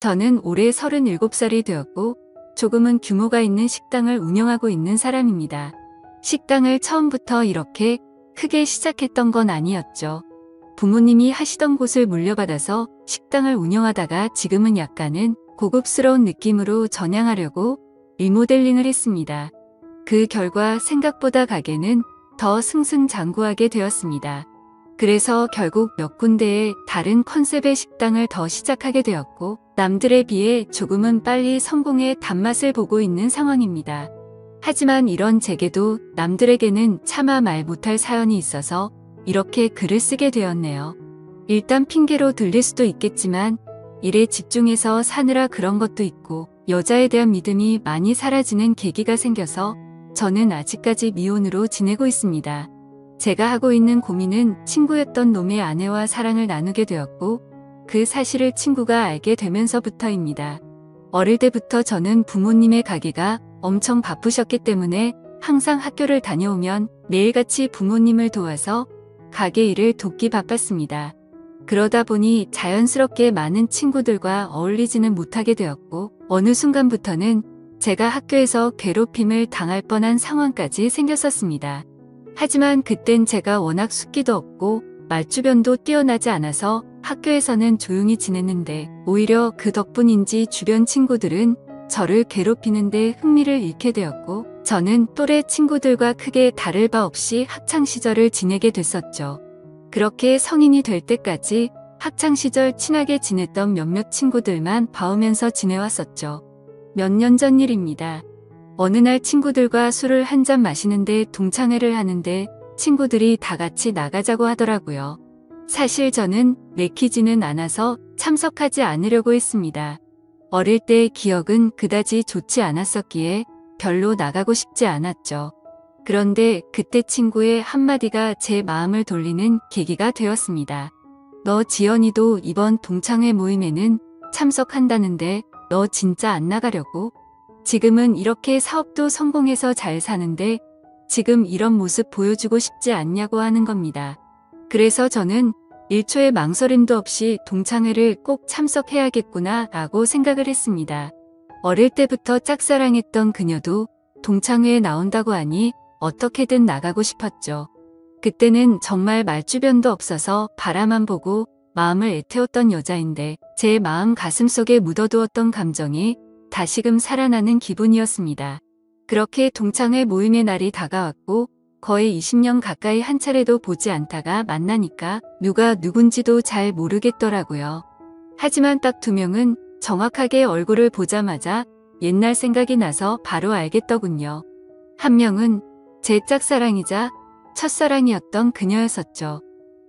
저는 올해 37살이 되었고 조금은 규모가 있는 식당을 운영하고 있는 사람입니다. 식당을 처음부터 이렇게 크게 시작했던 건 아니었죠. 부모님이 하시던 곳을 물려받아서 식당을 운영하다가 지금은 약간은 고급스러운 느낌으로 전향하려고 리모델링을 했습니다. 그 결과 생각보다 가게는 더 승승장구하게 되었습니다. 그래서 결국 몇 군데의 다른 컨셉의 식당을 더 시작하게 되었고 남들에 비해 조금은 빨리 성공의 단맛을 보고 있는 상황입니다. 하지만 이런 제게도 남들에게는 차마 말 못할 사연이 있어서 이렇게 글을 쓰게 되었네요. 일단 핑계로 들릴 수도 있겠지만 일에 집중해서 사느라 그런 것도 있고 여자에 대한 믿음이 많이 사라지는 계기가 생겨서 저는 아직까지 미혼으로 지내고 있습니다. 제가 하고 있는 고민은 친구였던 놈의 아내와 사랑을 나누게 되었고 그 사실을 친구가 알게 되면서부터입니다. 어릴 때부터 저는 부모님의 가게가 엄청 바쁘셨기 때문에 항상 학교를 다녀오면 매일같이 부모님을 도와서 가게 일을 돕기 바빴습니다. 그러다 보니 자연스럽게 많은 친구들과 어울리지는 못하게 되었고 어느 순간부터는 제가 학교에서 괴롭힘을 당할 뻔한 상황까지 생겼었습니다. 하지만 그땐 제가 워낙 숫기도 없고 말주변도 뛰어나지 않아서 학교에서는 조용히 지냈는데 오히려 그 덕분인지 주변 친구들은 저를 괴롭히는데 흥미를 잃게 되었고 저는 또래 친구들과 크게 다를 바 없이 학창시절을 지내게 됐었죠. 그렇게 성인이 될 때까지 학창시절 친하게 지냈던 몇몇 친구들만 봐오면서 지내왔었죠. 몇 년 전 일입니다. 어느 날 친구들과 술을 한 잔 마시는데 동창회를 하는데 친구들이 다 같이 나가자고 하더라고요. 사실 저는 내키지는 않아서 참석하지 않으려고 했습니다. 어릴 때의 기억은 그다지 좋지 않았었기에 별로 나가고 싶지 않았죠. 그런데 그때 친구의 한마디가 제 마음을 돌리는 계기가 되었습니다. 너 지연이도 이번 동창회 모임에는 참석한다는데 너 진짜 안 나가려고? 지금은 이렇게 사업도 성공해서 잘 사는데 지금 이런 모습 보여주고 싶지 않냐고 하는 겁니다. 그래서 저는 1초의 망설임도 없이 동창회를 꼭 참석해야겠구나 라고 생각을 했습니다. 어릴 때부터 짝사랑했던 그녀도 동창회에 나온다고 하니 어떻게든 나가고 싶었죠. 그때는 정말 말주변도 없어서 바라만 보고 마음을 애태웠던 여자인데 제 마음 가슴속에 묻어두었던 감정이 다시금 살아나는 기분이었습니다. 그렇게 동창회 모임의 날이 다가왔고 거의 20년 가까이 한 차례도 보지 않다가 만나니까 누가 누군지도 잘 모르겠더라고요. 하지만 딱 2명은 정확하게 얼굴을 보자마자 옛날 생각이 나서 바로 알겠더군요. 한 명은 제 짝사랑이자 첫사랑이었던 그녀였었죠.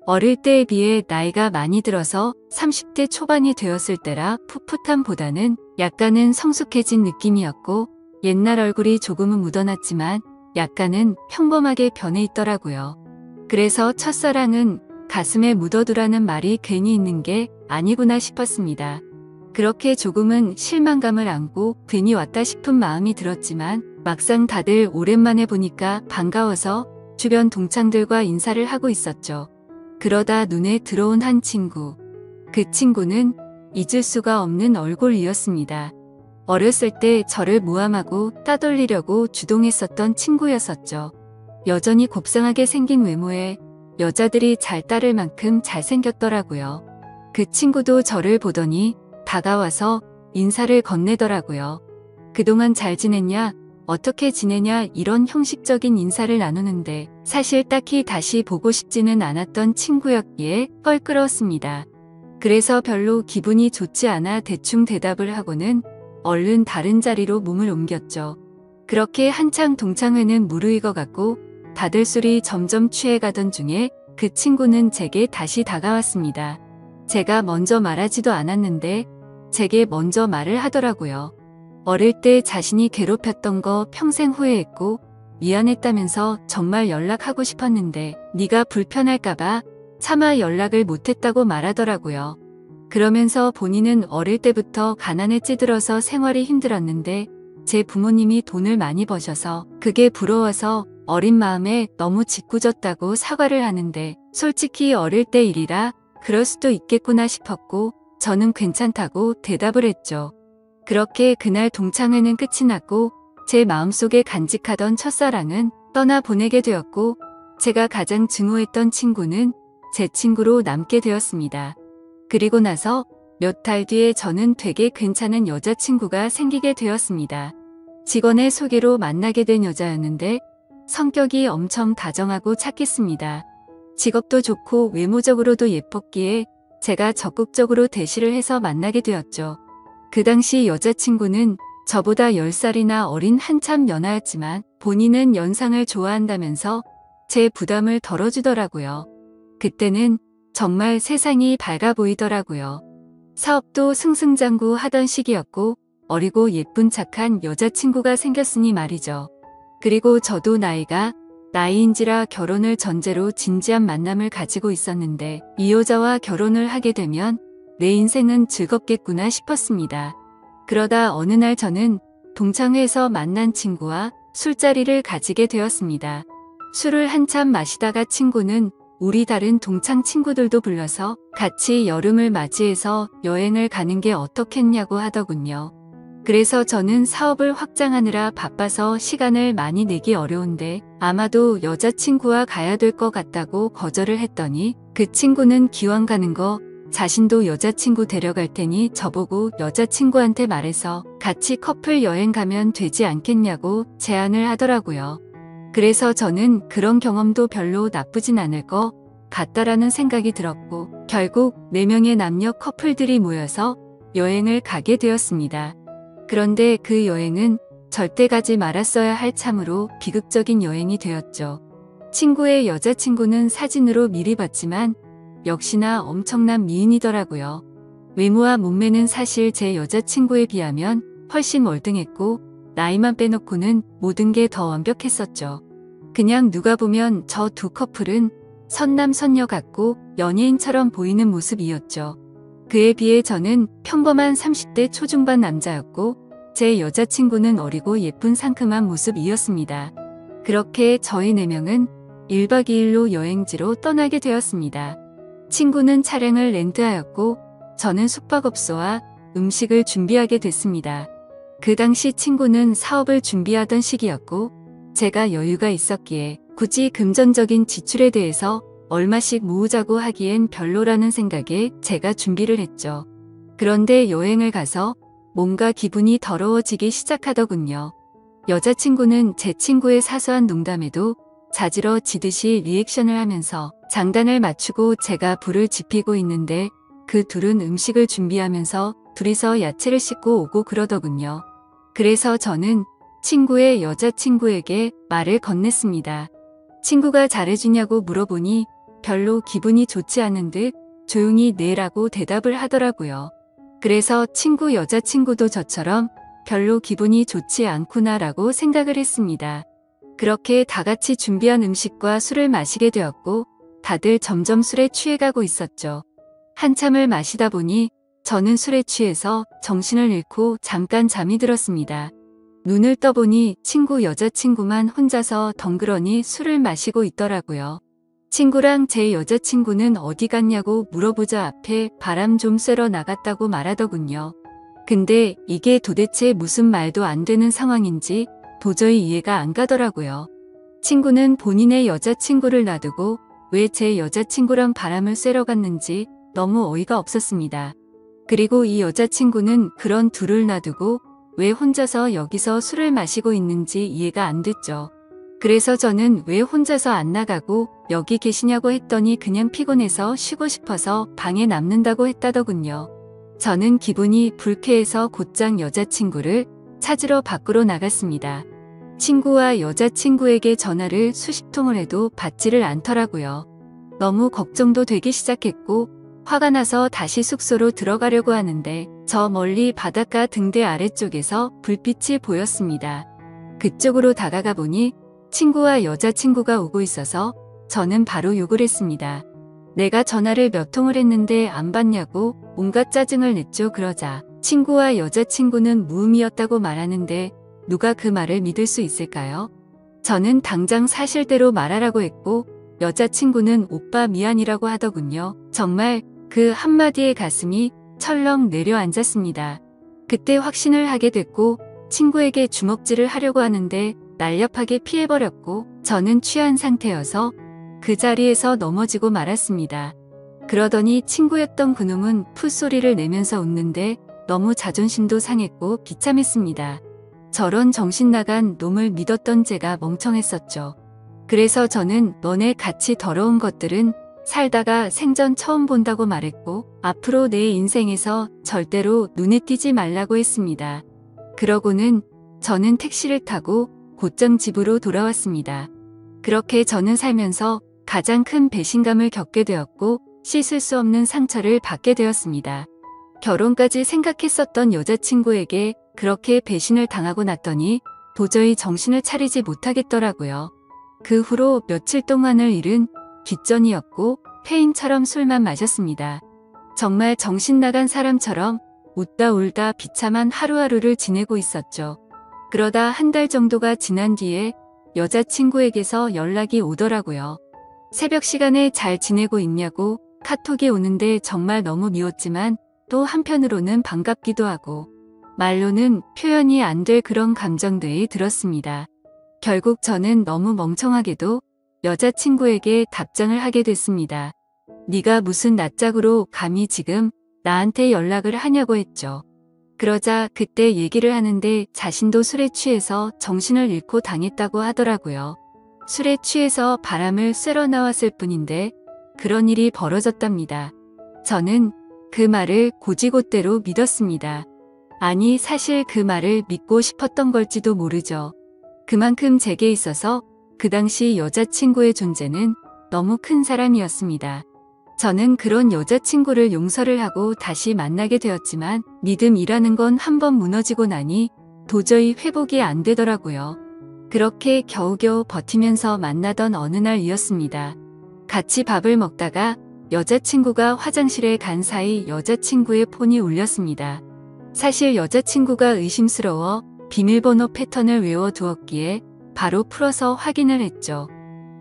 어릴 때에 비해 나이가 많이 들어서 30대 초반이 되었을 때라 풋풋함보다는 약간은 성숙해진 느낌이었고 옛날 얼굴이 조금은 묻어났지만 약간은 평범하게 변해 있더라고요. 그래서 첫사랑은 가슴에 묻어두라는 말이 괜히 있는 게 아니구나 싶었습니다. 그렇게 조금은 실망감을 안고 괜히 왔다 싶은 마음이 들었지만 막상 다들 오랜만에 보니까 반가워서 주변 동창들과 인사를 하고 있었죠. 그러다 눈에 들어온 한 친구. 그 친구는 잊을 수가 없는 얼굴이었습니다. 어렸을 때 저를 모함하고 따돌리려고 주동했었던 친구였었죠. 여전히 곱상하게 생긴 외모에 여자들이 잘 따를 만큼 잘생겼더라고요. 그 친구도 저를 보더니 다가와서 인사를 건네더라고요. 그동안 잘 지냈냐? 어떻게 지내냐? 이런 형식적인 인사를 나누는데 사실 딱히 다시 보고 싶지는 않았던 친구였기에 껄끄러웠습니다. 그래서 별로 기분이 좋지 않아 대충 대답을 하고는 얼른 다른 자리로 몸을 옮겼죠. 그렇게 한창 동창회는 무르익어갔고 다들 술이 점점 취해가던 중에 그 친구는 제게 다시 다가왔습니다. 제가 먼저 말하지도 않았는데 제게 먼저 말을 하더라고요. 어릴 때 자신이 괴롭혔던 거 평생 후회했고 미안했다면서 정말 연락하고 싶었는데 네가 불편할까봐 차마 연락을 못했다고 말하더라고요. 그러면서 본인은 어릴 때부터 가난에 찌들어서 생활이 힘들었는데 제 부모님이 돈을 많이 버셔서 그게 부러워서 어린 마음에 너무 짓궂었다고 사과를 하는데 솔직히 어릴 때 일이라 그럴 수도 있겠구나 싶었고 저는 괜찮다고 대답을 했죠. 그렇게 그날 동창회는 끝이 났고 제 마음속에 간직하던 첫사랑은 떠나보내게 되었고 제가 가장 증오했던 친구는 제 친구로 남게 되었습니다. 그리고 나서 몇 달 뒤에 저는 되게 괜찮은 여자친구가 생기게 되었습니다. 직원의 소개로 만나게 된 여자였는데 성격이 엄청 다정하고 착했습니다. 직업도 좋고 외모적으로도 예뻤기에 제가 적극적으로 대시를 해서 만나게 되었죠. 그 당시 여자친구는 저보다 10살이나 어린 한참 연하였지만 본인은 연상을 좋아한다면서 제 부담을 덜어주더라고요. 그때는 정말 세상이 밝아 보이더라고요. 사업도 승승장구하던 시기였고 어리고 예쁜 착한 여자친구가 생겼으니 말이죠. 그리고 저도 나이인지라 결혼을 전제로 진지한 만남을 가지고 있었는데 이 여자와 결혼을 하게 되면 내 인생은 즐겁겠구나 싶었습니다. 그러다 어느 날 저는 동창회에서 만난 친구와 술자리를 가지게 되었습니다. 술을 한참 마시다가 친구는 우리 다른 동창 친구들도 불러서 같이 여름을 맞이해서 여행을 가는 게 어떻겠냐고 하더군요. 그래서 저는 사업을 확장하느라 바빠서 시간을 많이 내기 어려운데 아마도 여자친구와 가야 될 것 같다고 거절을 했더니 그 친구는 기왕 가는 거 자신도 여자친구 데려갈 테니 저보고 여자친구한테 말해서 같이 커플 여행 가면 되지 않겠냐고 제안을 하더라고요. 그래서 저는 그런 경험도 별로 나쁘진 않을 것 같다라는 생각이 들었고 결국 4명의 남녀 커플들이 모여서 여행을 가게 되었습니다. 그런데 그 여행은 절대 가지 말았어야 할 참으로 비극적인 여행이 되었죠. 친구의 여자친구는 사진으로 미리 봤지만 역시나 엄청난 미인이더라고요. 외모와 몸매는 사실 제 여자친구에 비하면 훨씬 월등했고 나이만 빼놓고는 모든 게 더 완벽했었죠. 그냥 누가 보면 저 두 커플은 선남선녀 같고 연예인처럼 보이는 모습이었죠. 그에 비해 저는 평범한 30대 초중반 남자였고 제 여자친구는 어리고 예쁜 상큼한 모습이었습니다. 그렇게 저희 4명은 1박 2일로 여행지로 떠나게 되었습니다. 친구는 차량을 렌트하였고 저는 숙박업소와 음식을 준비하게 됐습니다. 그 당시 친구는 사업을 준비하던 시기였고 제가 여유가 있었기에 굳이 금전적인 지출에 대해서 얼마씩 모으자고 하기엔 별로라는 생각에 제가 준비를 했죠. 그런데 여행을 가서 뭔가 기분이 더러워지기 시작하더군요. 여자친구는 제 친구의 사소한 농담에도 자지러지듯이 리액션을 하면서 장단을 맞추고 제가 불을 지피고 있는데 그 둘은 음식을 준비하면서 둘이서 야채를 씻고 오고 그러더군요. 그래서 저는 친구의 여자친구에게 말을 건넸습니다. 친구가 잘해주냐고 물어보니 별로 기분이 좋지 않은 듯 조용히 네라고 대답을 하더라고요. 그래서 친구 여자친구도 저처럼 별로 기분이 좋지 않구나라고 생각을 했습니다. 그렇게 다 같이 준비한 음식과 술을 마시게 되었고 다들 점점 술에 취해가고 있었죠. 한참을 마시다 보니 저는 술에 취해서 정신을 잃고 잠깐 잠이 들었습니다. 눈을 떠보니 친구 여자친구만 혼자서 덩그러니 술을 마시고 있더라고요. 친구랑 제 여자친구는 어디 갔냐고 물어보자 앞에 바람 좀 쐬러 나갔다고 말하더군요. 근데 이게 도대체 무슨 말도 안 되는 상황인지 도저히 이해가 안 가더라고요. 친구는 본인의 여자친구를 놔두고 왜 제 여자친구랑 바람을 쐬러 갔는지 너무 어이가 없었습니다. 그리고 이 여자친구는 그런 둘을 놔두고 왜 혼자서 여기서 술을 마시고 있는지 이해가 안 됐죠. 그래서 저는 왜 혼자서 안 나가고 여기 계시냐고 했더니 그냥 피곤해서 쉬고 싶어서 방에 남는다고 했다더군요. 저는 기분이 불쾌해서 곧장 여자친구를 찾으러 밖으로 나갔습니다. 친구와 여자친구에게 전화를 수십 통을 해도 받지를 않더라고요. 너무 걱정도 되기 시작했고 화가 나서 다시 숙소로 들어가려고 하는데 저 멀리 바닷가 등대 아래쪽에서 불빛이 보였습니다. 그쪽으로 다가가 보니 친구와 여자친구가 오고 있어서 저는 바로 욕을 했습니다. 내가 전화를 몇 통을 했는데 안 받냐고 온갖 짜증을 냈죠. 그러자 친구와 여자친구는 무음이었다고 말하는데 누가 그 말을 믿을 수 있을까요? 저는 당장 사실대로 말하라고 했고 여자친구는 오빠 미안이라고 하더군요. 정말 그 한마디에 가슴이 철렁 내려앉았습니다. 그때 확신을 하게 됐고 친구에게 주먹질을 하려고 하는데 날렵하게 피해버렸고 저는 취한 상태여서 그 자리에서 넘어지고 말았습니다. 그러더니 친구였던 그놈은 풋소리를 내면서 웃는데 너무 자존심도 상했고 비참했습니다. 저런 정신나간 놈을 믿었던 제가 멍청했었죠. 그래서 저는 너네 같이 더러운 것들은 살다가 생전 처음 본다고 말했고 앞으로 내 인생에서 절대로 눈에 띄지 말라고 했습니다. 그러고는 저는 택시를 타고 곧장 집으로 돌아왔습니다. 그렇게 저는 살면서 가장 큰 배신감을 겪게 되었고 씻을 수 없는 상처를 받게 되었습니다. 결혼까지 생각했었던 여자친구에게 그렇게 배신을 당하고 났더니 도저히 정신을 차리지 못하겠더라고요. 그 후로 며칠 동안을 일은 뒷전이었고 폐인처럼 술만 마셨습니다. 정말 정신 나간 사람처럼 웃다 울다 비참한 하루하루를 지내고 있었죠. 그러다 한 달 정도가 지난 뒤에 여자친구에게서 연락이 오더라고요. 새벽 시간에 잘 지내고 있냐고 카톡이 오는데 정말 너무 미웠지만 또 한편으로는 반갑기도 하고 말로는 표현이 안 될 그런 감정들이 들었습니다. 결국 저는 너무 멍청하게도 여자친구에게 답장을 하게 됐습니다. 네가 무슨 낯짝으로 감히 지금 나한테 연락을 하냐고 했죠. 그러자 그때 얘기를 하는데 자신도 술에 취해서 정신을 잃고 당했다고 하더라고요. 술에 취해서 바람을 쐬러 나왔을 뿐인데 그런 일이 벌어졌답니다. 저는 그 말을 고지곳대로 믿었습니다. 아니 사실 그 말을 믿고 싶었던 걸지도 모르죠. 그만큼 제게 있어서 그 당시 여자친구의 존재는 너무 큰 사람이었습니다. 저는 그런 여자친구를 용서를 하고 다시 만나게 되었지만 믿음이라는 건 한번 무너지고 나니 도저히 회복이 안 되더라고요. 그렇게 겨우겨우 버티면서 만나던 어느 날이었습니다. 같이 밥을 먹다가 여자친구가 화장실에 간 사이 여자친구의 폰이 울렸습니다. 사실 여자친구가 의심스러워 비밀번호 패턴을 외워두었기에 바로 풀어서 확인을 했죠.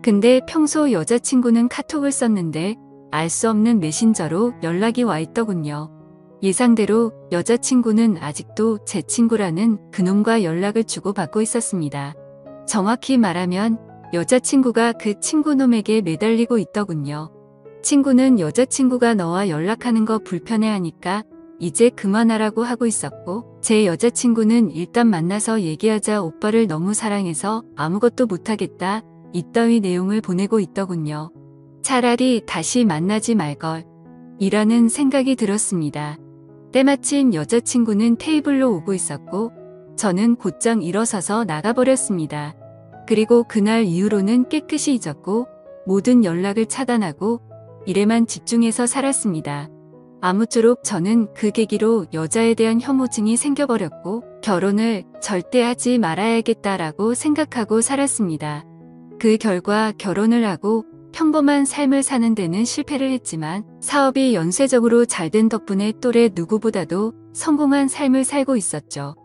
근데 평소 여자친구는 카톡을 썼는데 알 수 없는 메신저로 연락이 와 있더군요. 예상대로 여자친구는 아직도 제 친구라는 그놈과 연락을 주고받고 있었습니다. 정확히 말하면 여자친구가 그 친구놈에게 매달리고 있더군요. 친구는 여자친구가 너와 연락하는 거 불편해하니까 이제 그만하라고 하고 있었고 제 여자친구는 일단 만나서 얘기하자 오빠를 너무 사랑해서 아무것도 못하겠다 이따위 내용을 보내고 있더군요. 차라리 다시 만나지 말걸 이라는 생각이 들었습니다. 때마침 여자친구는 테이블로 오고 있었고 저는 곧장 일어서서 나가버렸습니다. 그리고 그날 이후로는 깨끗이 잊었고 모든 연락을 차단하고 일에만 집중해서 살았습니다. 아무쪼록 저는 그 계기로 여자에 대한 혐오증이 생겨버렸고 결혼을 절대 하지 말아야겠다라고 생각하고 살았습니다. 그 결과 결혼을 하고 평범한 삶을 사는 데는 실패를 했지만 사업이 연쇄적으로 잘된 덕분에 또래 누구보다도 성공한 삶을 살고 있었죠.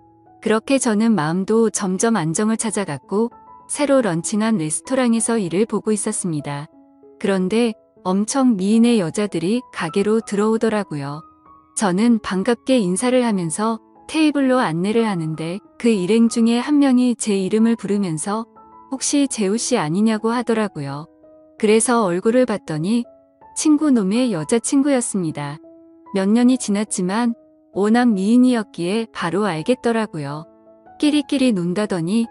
그렇게 저는 마음도 점점 안정을 찾아갔고 새로 런칭한 레스토랑에서 일을 보고 있었습니다. 그런데 엄청 미인의 여자들이 가게로 들어오더라고요. 저는 반갑게 인사를 하면서 테이블로 안내를 하는데 그 일행 중에 한 명이 제 이름을 부르면서 혹시 재우 씨 아니냐고 하더라고요. 그래서 얼굴을 봤더니 친구놈의 여자친구였습니다. 몇 년이 지났지만 워낙 미인이었기에 바로 알겠더라고요. 끼리끼리 논다더니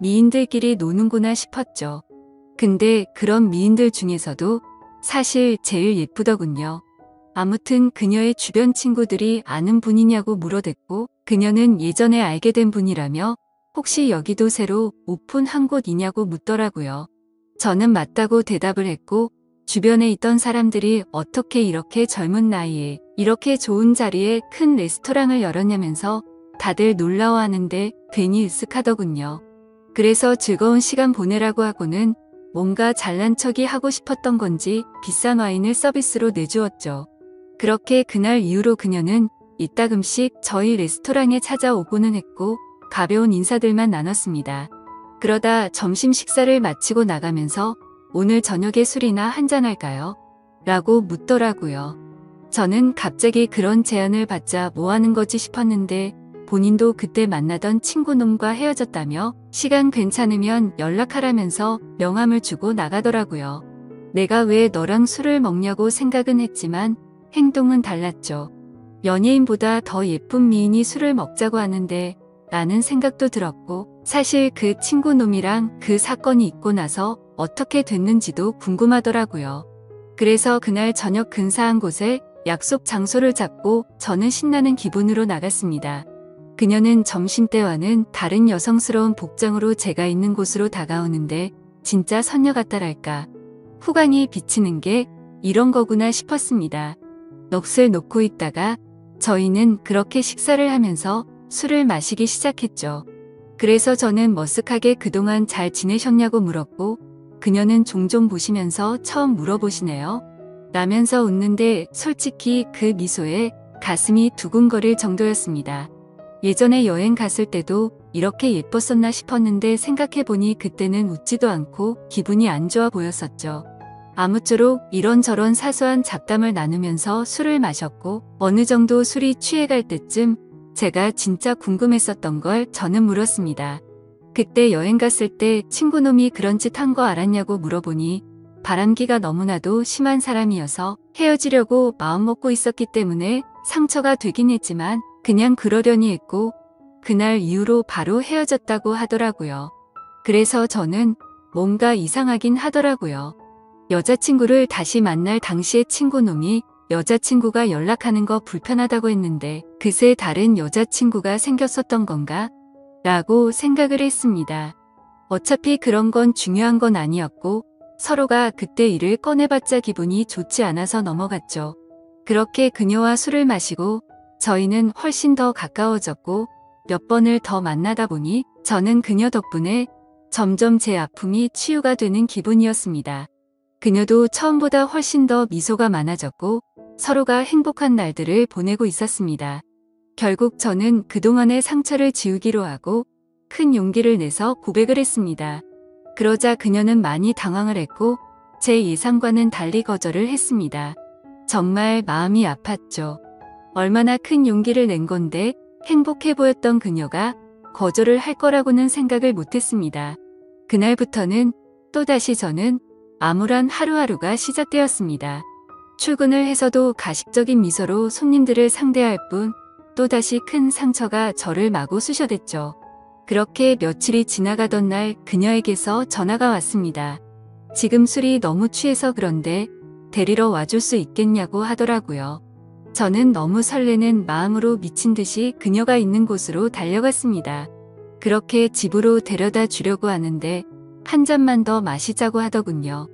미인들끼리 노는구나 싶었죠. 근데 그런 미인들 중에서도 사실 제일 예쁘더군요. 아무튼 그녀의 주변 친구들이 아는 분이냐고 물어댔고 그녀는 예전에 알게 된 분이라며 혹시 여기도 새로 오픈한 곳이냐고 묻더라고요. 저는 맞다고 대답을 했고 주변에 있던 사람들이 어떻게 이렇게 젊은 나이에 이렇게 좋은 자리에 큰 레스토랑을 열었냐면서 다들 놀라워하는데 괜히 으쓱하더군요. 그래서 즐거운 시간 보내라고 하고는 뭔가 잘난 척이 하고 싶었던 건지 비싼 와인을 서비스로 내주었죠. 그렇게 그날 이후로 그녀는 이따금씩 저희 레스토랑에 찾아오고는 했고 가벼운 인사들만 나눴습니다. 그러다 점심 식사를 마치고 나가면서 오늘 저녁에 술이나 한잔할까요? 라고 묻더라고요. 저는 갑자기 그런 제안을 받자 뭐 하는 거지 싶었는데 본인도 그때 만나던 친구놈과 헤어졌다며 시간 괜찮으면 연락하라면서 명함을 주고 나가더라고요. 내가 왜 너랑 술을 먹냐고 생각은 했지만 행동은 달랐죠. 연예인보다 더 예쁜 미인이 술을 먹자고 하는데 라는 생각도 들었고 사실 그 친구놈이랑 그 사건이 있고 나서 어떻게 됐는지도 궁금하더라고요. 그래서 그날 저녁 근사한 곳에 약속 장소를 잡고 저는 신나는 기분으로 나갔습니다. 그녀는 점심때와는 다른 여성스러운 복장으로 제가 있는 곳으로 다가오는데 진짜 선녀 같다랄까. 후광이 비치는 게 이런 거구나 싶었습니다. 넋을 놓고 있다가 저희는 그렇게 식사를 하면서 술을 마시기 시작했죠. 그래서 저는 머쓱하게 그동안 잘 지내셨냐고 물었고 그녀는 종종 보시면서 처음 물어보시네요. 라면서 웃는데 솔직히 그 미소에 가슴이 두근거릴 정도였습니다. 예전에 여행 갔을 때도 이렇게 예뻤었나 싶었는데 생각해보니 그때는 웃지도 않고 기분이 안 좋아 보였었죠. 아무쪼록 이런저런 사소한 잡담을 나누면서 술을 마셨고 어느 정도 술이 취해갈 때쯤 제가 진짜 궁금했었던 걸 저는 물었습니다. 그때 여행 갔을 때 친구놈이 그런 짓 한 거 알았냐고 물어보니 바람기가 너무나도 심한 사람이어서 헤어지려고 마음먹고 있었기 때문에 상처가 되긴 했지만 그냥 그러려니 했고 그날 이후로 바로 헤어졌다고 하더라고요. 그래서 저는 뭔가 이상하긴 하더라고요. 여자친구를 다시 만날 당시에 친구놈이 여자친구가 연락하는 거 불편하다고 했는데 그새 다른 여자친구가 생겼었던 건가? 라고 생각을 했습니다. 어차피 그런 건 중요한 건 아니었고 서로가 그때 일을 꺼내봤자 기분이 좋지 않아서 넘어갔죠. 그렇게 그녀와 술을 마시고 저희는 훨씬 더 가까워졌고 몇 번을 더 만나다 보니 저는 그녀 덕분에 점점 제 아픔이 치유가 되는 기분이었습니다. 그녀도 처음보다 훨씬 더 미소가 많아졌고 서로가 행복한 날들을 보내고 있었습니다. 결국 저는 그동안의 상처를 지우기로 하고 큰 용기를 내서 고백을 했습니다. 그러자 그녀는 많이 당황을 했고 제 예상과는 달리 거절을 했습니다. 정말 마음이 아팠죠. 얼마나 큰 용기를 낸 건데 행복해 보였던 그녀가 거절을 할 거라고는 생각을 못했습니다. 그날부터는 또다시 저는 암울한 하루하루가 시작되었습니다. 출근을 해서도 가식적인 미소로 손님들을 상대할 뿐 또다시 큰 상처가 저를 마구 쑤셔댔죠. 그렇게 며칠이 지나가던 날 그녀에게서 전화가 왔습니다. 지금 술이 너무 취해서 그런데 데리러 와줄 수 있겠냐고 하더라고요. 저는 너무 설레는 마음으로 미친 듯이 그녀가 있는 곳으로 달려갔습니다. 그렇게 집으로 데려다 주려고 하는데 한 잔만 더 마시자고 하더군요.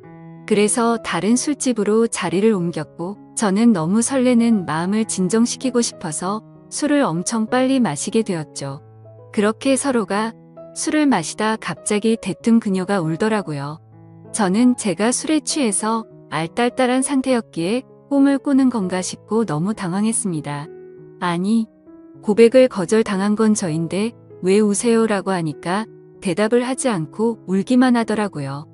그래서 다른 술집으로 자리를 옮겼고 저는 너무 설레는 마음을 진정시키고 싶어서 술을 엄청 빨리 마시게 되었죠. 그렇게 서로가 술을 마시다 갑자기 대뜸 그녀가 울더라고요. 저는 제가 술에 취해서 알딸딸한 상태였기에 꿈을 꾸는 건가 싶고 너무 당황했습니다. 아니, 고백을 거절당한 건 저인데 왜 우세요라고 하니까 대답을 하지 않고 울기만 하더라고요.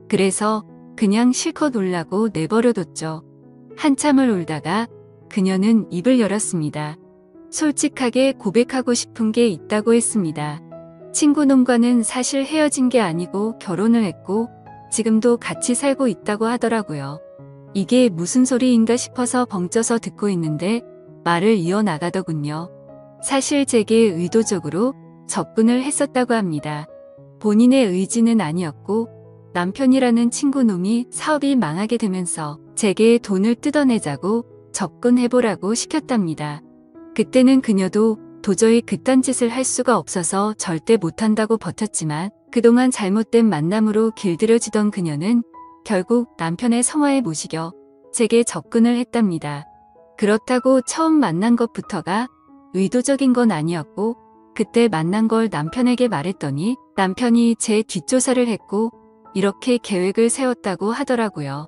그래서 그냥 실컷 울라고 내버려뒀죠. 한참을 울다가 그녀는 입을 열었습니다. 솔직하게 고백하고 싶은 게 있다고 했습니다. 친구놈과는 사실 헤어진 게 아니고 결혼을 했고 지금도 같이 살고 있다고 하더라고요. 이게 무슨 소리인가 싶어서 벙쪄서 듣고 있는데 말을 이어나가더군요. 사실 제게 의도적으로 접근을 했었다고 합니다. 본인의 의지는 아니었고 남편이라는 친구놈이 사업이 망하게 되면서 제게 돈을 뜯어내자고 접근해보라고 시켰답니다. 그때는 그녀도 도저히 그딴 짓을 할 수가 없어서 절대 못한다고 버텼지만 그동안 잘못된 만남으로 길들여지던 그녀는 결국 남편의 성화에 모시겨 제게 접근을 했답니다. 그렇다고 처음 만난 것부터가 의도적인 건 아니었고 그때 만난 걸 남편에게 말했더니 남편이 제 뒷조사를 했고 이렇게 계획을 세웠다고 하더라고요.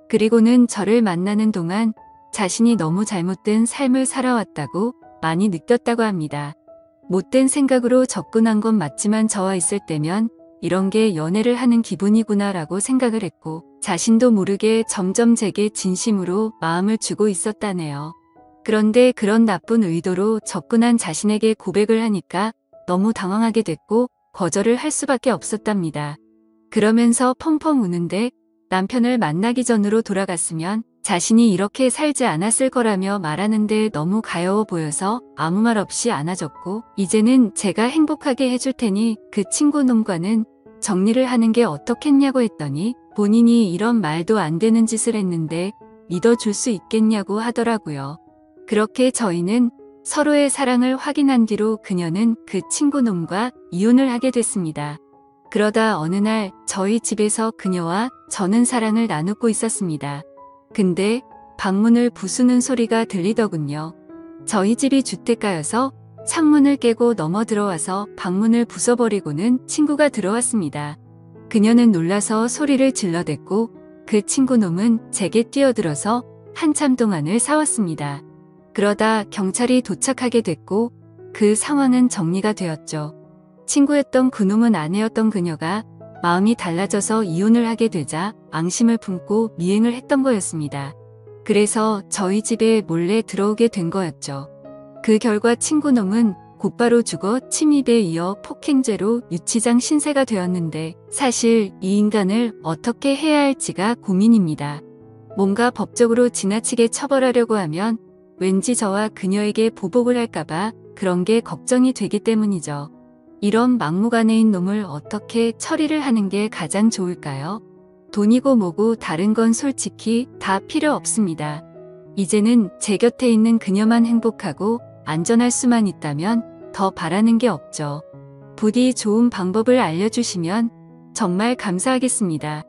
그리고는 저를 만나는 동안 자신이 너무 잘못된 삶을 살아왔다고 많이 느꼈다고 합니다. 못된 생각으로 접근한 건 맞지만 저와 있을 때면 이런 게 연애를 하는 기분이구나라고 생각을 했고 자신도 모르게 점점 제게 진심으로 마음을 주고 있었다네요. 그런데 그런 나쁜 의도로 접근한 자신에게 고백을 하니까 너무 당황하게 됐고 거절을 할 수밖에 없었답니다. 그러면서 펑펑 우는데 남편을 만나기 전으로 돌아갔으면 자신이 이렇게 살지 않았을 거라며 말하는데 너무 가여워 보여서 아무 말 없이 안아줬고 이제는 제가 행복하게 해줄 테니 그 친구 놈과는 정리를 하는 게 어떻겠냐고 했더니 본인이 이런 말도 안 되는 짓을 했는데 믿어줄 수 있겠냐고 하더라고요. 그렇게 저희는 서로의 사랑을 확인한 뒤로 그녀는 그 친구 놈과 이혼을 하게 됐습니다. 그러다 어느 날 저희 집에서 그녀와 저는 사랑을 나누고 있었습니다. 근데 방문을 부수는 소리가 들리더군요. 저희 집이 주택가여서 창문을 깨고 넘어 들어와서 방문을 부숴버리고는 친구가 들어왔습니다. 그녀는 놀라서 소리를 질러댔고 그 친구 놈은 제게 뛰어들어서 한참 동안을 싸웠습니다. 그러다 경찰이 도착하게 됐고 그 상황은 정리가 되었죠. 친구였던 그놈은 아내였던 그녀가 마음이 달라져서 이혼을 하게 되자 앙심을 품고 미행을 했던 거였습니다. 그래서 저희 집에 몰래 들어오게 된 거였죠. 그 결과 친구놈은 곧바로 죽어 침입에 이어 폭행죄로 유치장 신세가 되었는데 사실 이 인간을 어떻게 해야 할지가 고민입니다. 뭔가 법적으로 지나치게 처벌하려고 하면 왠지 저와 그녀에게 보복을 할까봐 그런 게 걱정이 되기 때문이죠. 이런 막무가내인 놈을 어떻게 처리를 하는 게 가장 좋을까요? 돈이고 뭐고 다른 건 솔직히 다 필요 없습니다. 이제는 제 곁에 있는 그녀만 행복하고 안전할 수만 있다면 더 바라는 게 없죠. 부디 좋은 방법을 알려주시면 정말 감사하겠습니다.